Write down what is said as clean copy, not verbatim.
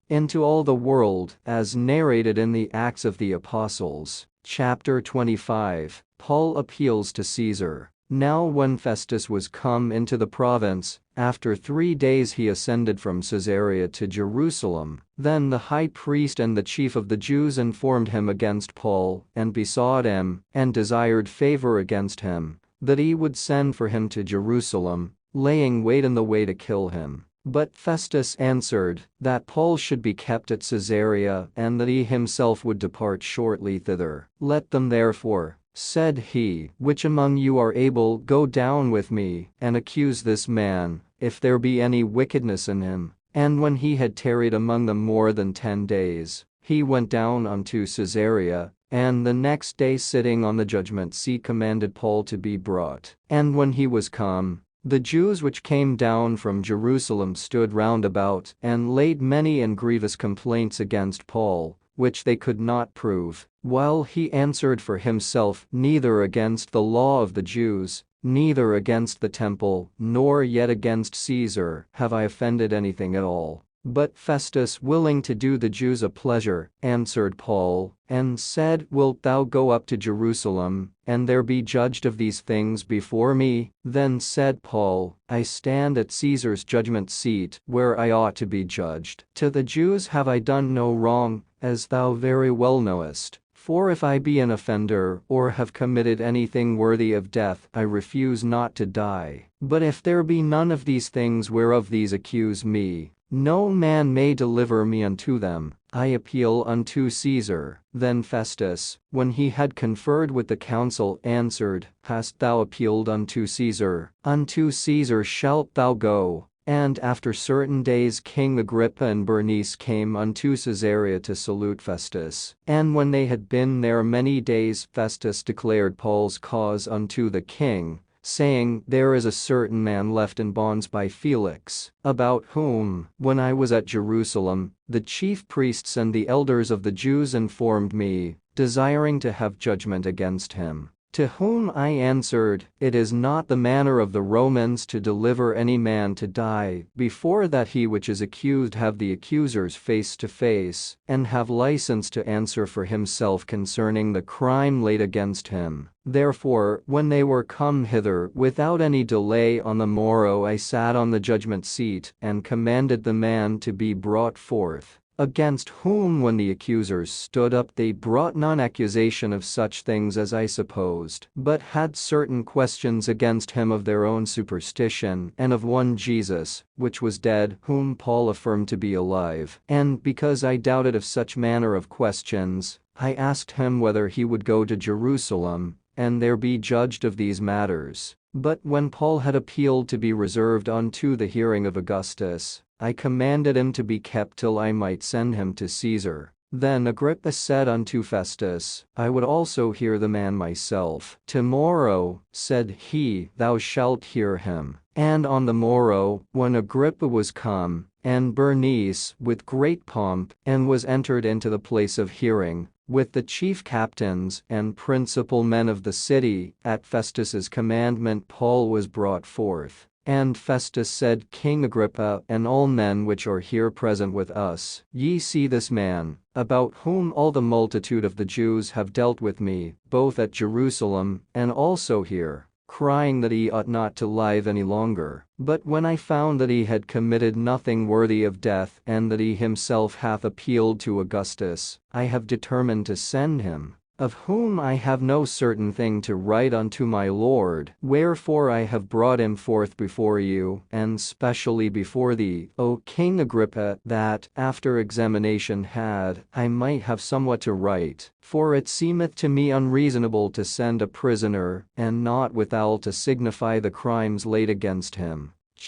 into all the world, as narrated in the Acts of the Apostles. Chapter 25. Paul appeals to Caesar. Now when Festus was come into the province, after 3 days he ascended from Caesarea to Jerusalem. Then the high priest and the chief of the Jews informed him against Paul, and besought him, and desired favor against him, that he would send for him to Jerusalem, laying wait in the way to kill him. But Festus answered, that Paul should be kept at Caesarea, and that he himself would depart shortly thither. Let them therefore, said he, which among you are able, go down with me, and accuse this man, if there be any wickedness in him. And when he had tarried among them more than 10 days, he went down unto Caesarea, and the next day sitting on the judgment seat commanded Paul to be brought. And when he was come, the Jews which came down from Jerusalem stood round about, and laid many and grievous complaints against Paul, which they could not prove, while he answered for himself, neither against the law of the Jews, neither against the temple, nor yet against Caesar, have I offended anything at all. But Festus, willing to do the Jews a pleasure, answered Paul, and said, wilt thou go up to Jerusalem, and there be judged of these things before me? Then said Paul, I stand at Caesar's judgment seat, where I ought to be judged. To the Jews have I done no wrong, as thou very well knowest. For if I be an offender, or have committed anything worthy of death, I refuse not to die. But if there be none of these things whereof these accuse me, no man may deliver me unto them. I appeal unto Caesar. Then Festus, when he had conferred with the council, answered, hast thou appealed unto Caesar? Unto Caesar shalt thou go. And after certain days King Agrippa and Bernice came unto Caesarea to salute Festus. And when they had been there many days, Festus declared Paul's cause unto the king, saying, there is a certain man left in bonds by Felix, about whom, when I was at Jerusalem, the chief priests and the elders of the Jews informed me, desiring to have judgment against him. To whom I answered, it is not the manner of the Romans to deliver any man to die, before that he which is accused have the accusers face to face, and have license to answer for himself concerning the crime laid against him. Therefore, when they were come hither without any delay on the morrow, I sat on the judgment seat, and commanded the man to be brought forth. Against whom when the accusers stood up they brought none accusation of such things as I supposed, but had certain questions against him of their own superstition, and of one Jesus, which was dead, whom Paul affirmed to be alive. And because I doubted of such manner of questions, I asked him whether he would go to Jerusalem, and there be judged of these matters. But when Paul had appealed to be reserved unto the hearing of Augustus, I commanded him to be kept till I might send him to Caesar. Then Agrippa said unto Festus, I would also hear the man myself. Tomorrow, said he, thou shalt hear him. And on the morrow, when Agrippa was come, and Bernice, with great pomp, and was entered into the place of hearing, with the chief captains and principal men of the city, at Festus's commandment Paul was brought forth. And Festus said, King Agrippa, and all men which are here present with us, ye see this man, about whom all the multitude of the Jews have dealt with me, both at Jerusalem, and also here, crying that he ought not to live any longer. But when I found that he had committed nothing worthy of death, and that he himself hath appealed to Augustus, I have determined to send him, of whom I have no certain thing to write unto my Lord. Wherefore I have brought him forth before you, and specially before thee, O King Agrippa, that, after examination had, I might have somewhat to write. For it seemeth to me unreasonable to send a prisoner, and not withal to signify the crimes laid against him.